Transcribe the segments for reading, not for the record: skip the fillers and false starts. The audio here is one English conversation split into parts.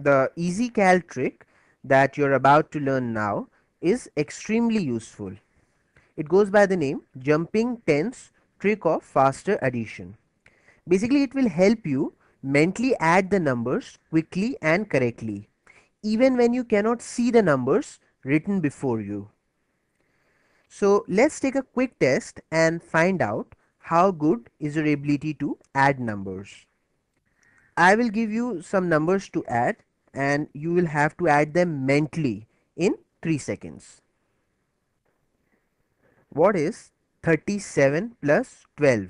The EasyCal trick that you're about to learn now is extremely useful. It goes by the name jumping tens trick of faster addition. Basically, it will help you mentally add the numbers quickly and correctly, even when you cannot see the numbers written before you. So let's take a quick test and find out how good is your ability to add numbers. I will give you some numbers to add and you will have to add them mentally in 3 seconds. What is 37 plus 12?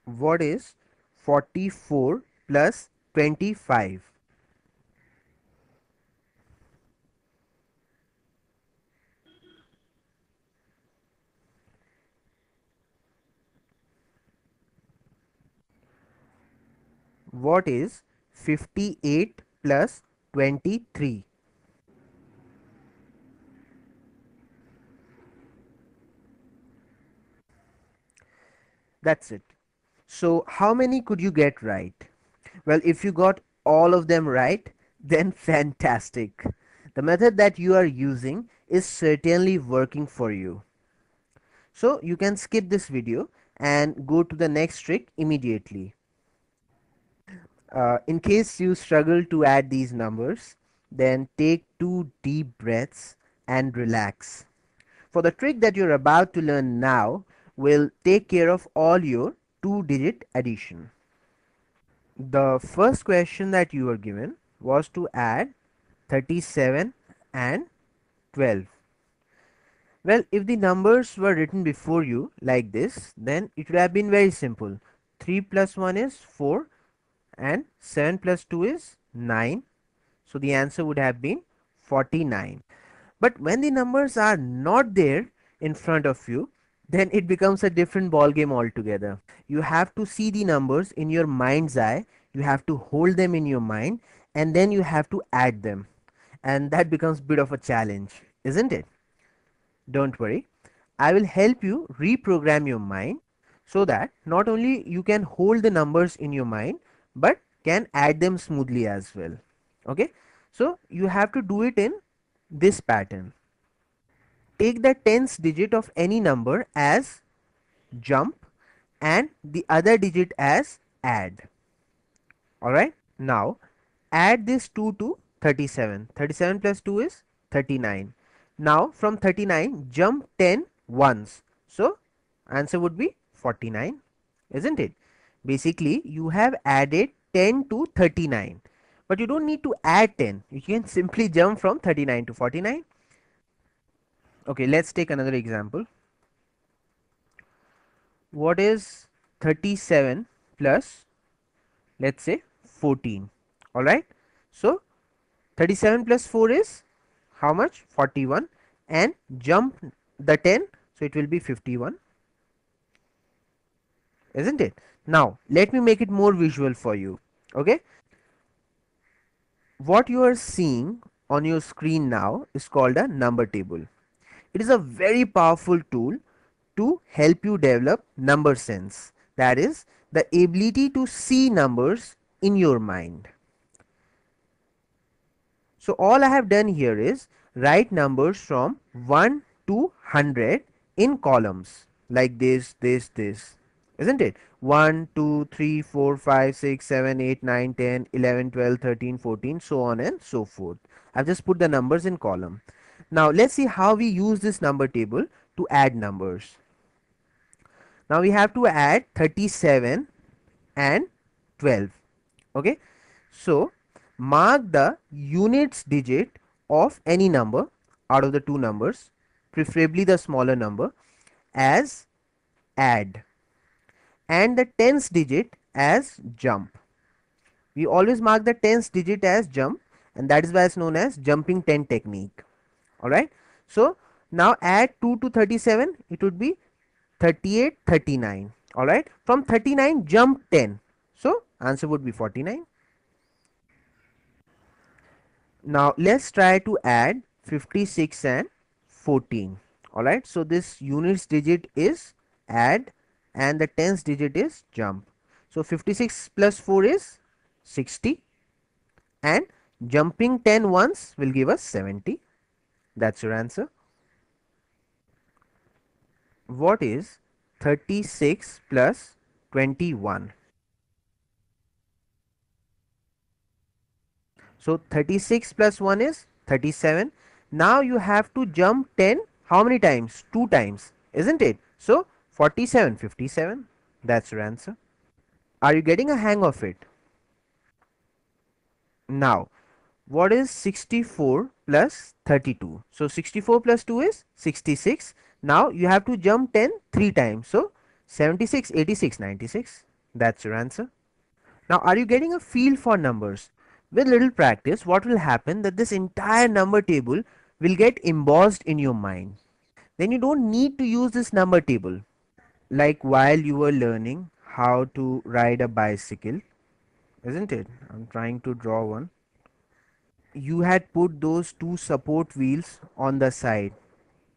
What is 44 plus 25? What is 58 plus 23? That's it. So how many could you get right? Well, if you got all of them right, then fantastic. The method that you are using is certainly working for you. So you can skip this video and go to the next trick immediately. In case you struggle to add these numbers, then take 2 deep breaths and relax. For the trick that you're about to learn now will take care of all your 2-digit addition. The first question that you were given was to add 37 and 12. Well, if the numbers were written before you like this, then it would have been very simple. 3 plus 1 is 4 and 7 plus 2 is 9. So the answer would have been 49. But when the numbers are not there in front of you, then it becomes a different ball game altogether. You have to see the numbers in your mind's eye, you have to hold them in your mind, and then you have to add them. And that becomes a bit of a challenge, isn't it? Don't worry, I will help you reprogram your mind so that not only you can hold the numbers in your mind, but can add them smoothly as well. Okay, so you have to do it in this pattern. Take the tens digit of any number as jump and the other digit as add. Alright, now add this 2 to 37. 37 plus 2 is 39. Now from 39 jump 10 once. So answer would be 49, isn't it? Basically you have added 10 to 39, but you don't need to add 10. You can simply jump from 39 to 49. Okay, let's take another example. What is 37 plus, let's say, 14? All right, so 37 plus 4 is how much? 41, and jump the 10, so it will be 51, isn't it? Now let me make it more visual for you. Okay, what you are seeing on your screen now is called a number table. It is a very powerful tool to help you develop number sense, that is the ability to see numbers in your mind. So all I have done here is write numbers from 1 to 100 in columns like this, isn't it? 1 2 3 4 5 6 7 8 9 10 11 12 13 14, so on and so forth. I've just put the numbers in column. Now let's see how we use this number table to add numbers. Now we have to add 37 and 12. Okay, so mark the units digit of any number out of the two numbers, preferably the smaller number, as add, and the tens digit as jump. We always mark the tens digit as jump, and that is why it's known as jumping 10 technique. Alright, so now add 2 to 37, it would be 38, 39. Alright, from 39 jump 10, so answer would be 49. Now let's try to add 56 and 14. Alright, so this units digit is add and the tens digit is jump. So 56 plus 4 is 60 and jumping 10 once will give us 70. That's your answer. What is 36 plus 21? So 36 plus 1 is 37. Now you have to jump 10 how many times? 2 times, isn't it? So 47, 57. That's your answer. Are you getting a hang of it? Now, what is 64 plus 32? So 64 plus 2 is 66. Now you have to jump 10 3 times. So 76, 86, 96. That's your answer. Now, are you getting a feel for numbers? With little practice, what will happen that this entire number table will get embossed in your mind. Then you don't need to use this number table. Like while you were learning how to ride a bicycle, isn't it? I'm trying to draw one. You had put those two support wheels on the side,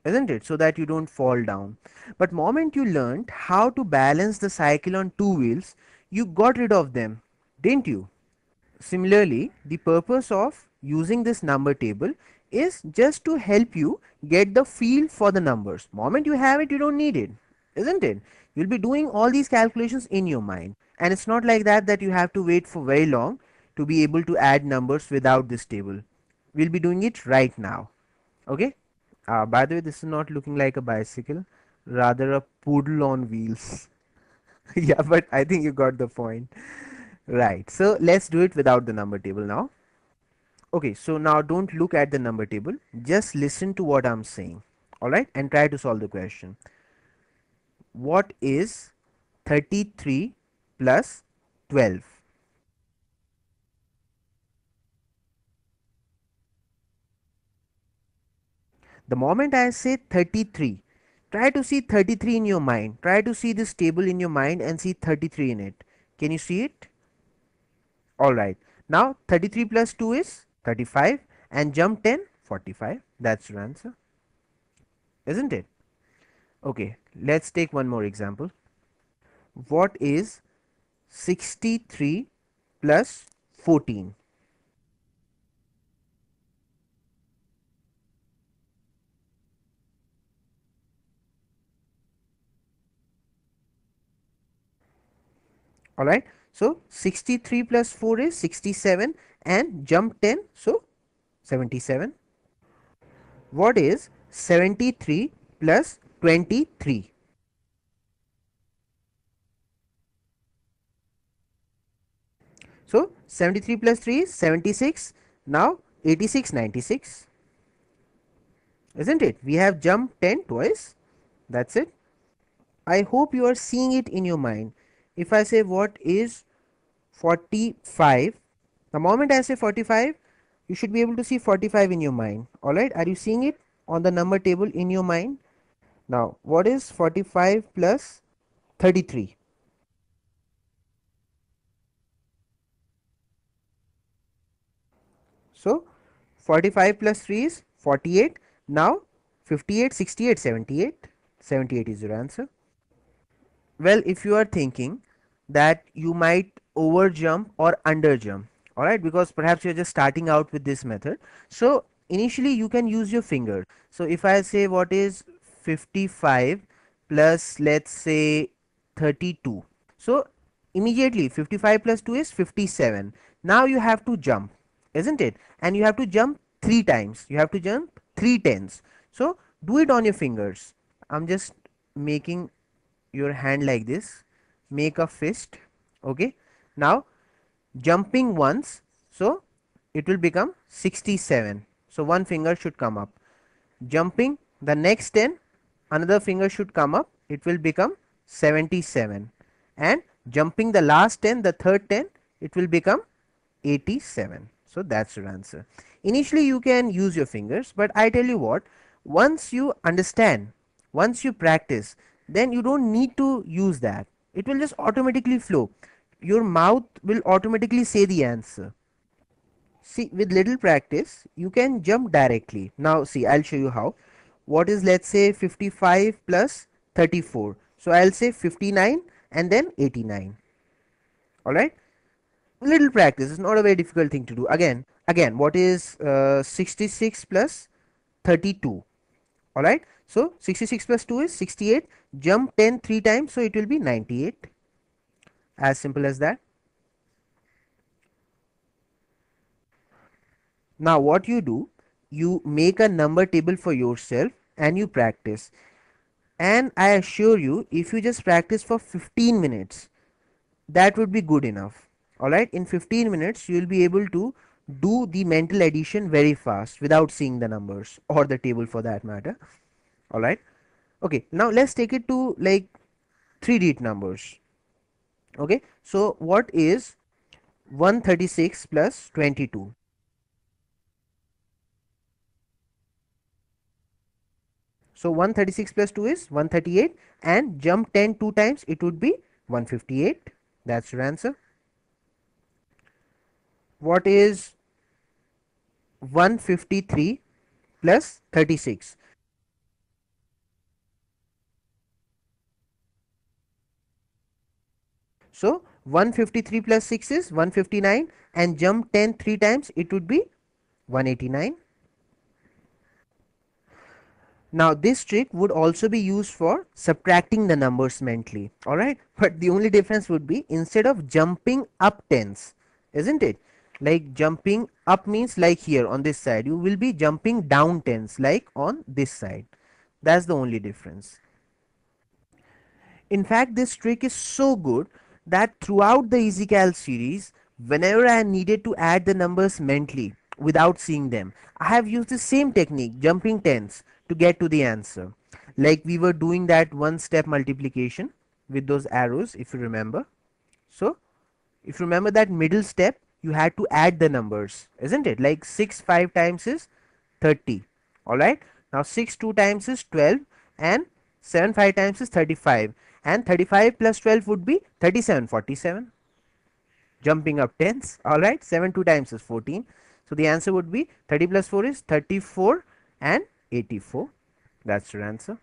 isn't it? So that you don't fall down. But moment you learned how to balance the cycle on two wheels, you got rid of them, didn't you? Similarly, the purpose of using this number table is just to help you get the feel for the numbers. Moment you have it, you don't need it, isn't it? You'll be doing all these calculations in your mind, and it's not like that you have to wait for very long to be able to add numbers without this table. We'll be doing it right now. Okay. By the way, this is not looking like a bicycle, rather a poodle on wheels. Yeah, but I think you got the point. Right. So let's do it without the number table now. Okay, so now don't look at the number table. Just listen to what I'm saying. Alright, and try to solve the question. What is 33 plus 12? The moment I say 33, try to see 33 in your mind. Try to see this table in your mind and see 33 in it. Can you see it? Alright. Now 33 plus 2 is 35 and jump 10, 45. That's your answer. Isn't it? Okay, let's take one more example. What is 63 plus 14? Alright, so 63 plus 4 is 67 and jump 10, so 77. What is 73 plus 23? So 73 plus 3 is 76. Now 86, 96. Isn't it? We have jumped 10 twice. That's it. I hope you are seeing it in your mind. If I say what is 45, the moment I say 45, you should be able to see 45 in your mind. Alright, are you seeing it on the number table in your mind? Now, what is 45 plus 33? So, 45 plus 3 is 48. Now, 58, 68, 78. 78 is your answer. Well, if you are thinking that you might over jump or under jump, all right, because perhaps you're just starting out with this method, so initially you can use your finger. So if I say what is 55 plus let's say 32, so immediately 55 plus 2 is 57. Now you have to jump, isn't it? And you have to jump 3 times. You have to jump 3 tens. So do it on your fingers. I'm just making your hand like this, make a fist. Okay, now jumping once, so it will become 67. So one finger should come up. Jumping the next 10, another finger should come up, it will become 77. And jumping the last 10, the third 10, it will become 87. So that's your answer. Initially you can use your fingers, but I tell you what, once you understand, once you practice, then you don't need to use that. It will just automatically flow. Your mouth will automatically say the answer. See, with little practice, you can jump directly. Now see, I'll show you how. what is, let's say, 55 plus 34? So I'll say 59 and then 89. Alright, little practice, it's not a very difficult thing to do. Again, what is 66 plus 32? Alright, so 66 plus 2 is 68. Jump 10 3 times, so it will be 98. As simple as that. Now what you do, you make a number table for yourself and you practice. And I assure you, if you just practice for 15 minutes, that would be good enough. Alright, in 15 minutes you will be able to do the mental addition very fast without seeing the numbers or the table for that matter. Alright, okay, now let's take it to like 3-digit numbers. Okay, so what is 136 plus 22? So 136 plus 2 is 138, and jump 10 2 times, it would be 158. That's your answer. What is 153 plus 36? So 153 plus 6 is 159, and jump 10 3 times, it would be 189. Now this trick would also be used for subtracting the numbers mentally, alright, but the only difference would be, instead of jumping up tens, isn't it, like jumping up means like here on this side, you will be jumping down tens like on this side. That's the only difference. In fact, this trick is so good that throughout the EasyCal series, whenever I needed to add the numbers mentally without seeing them, I have used the same technique, jumping tens, to get to the answer. Like we were doing that one step multiplication with those arrows, if you remember. So, if you remember that middle step, you had to add the numbers, isn't it? Like 6 5 times is 30. Alright. Now 6 2 times is 12, and 7 5 times is 35. And 35 plus 12 would be 37, 47. Jumping up tens. Alright. 7 2 times is 14. So the answer would be 30 plus 4 is 34 and 84. That's your answer.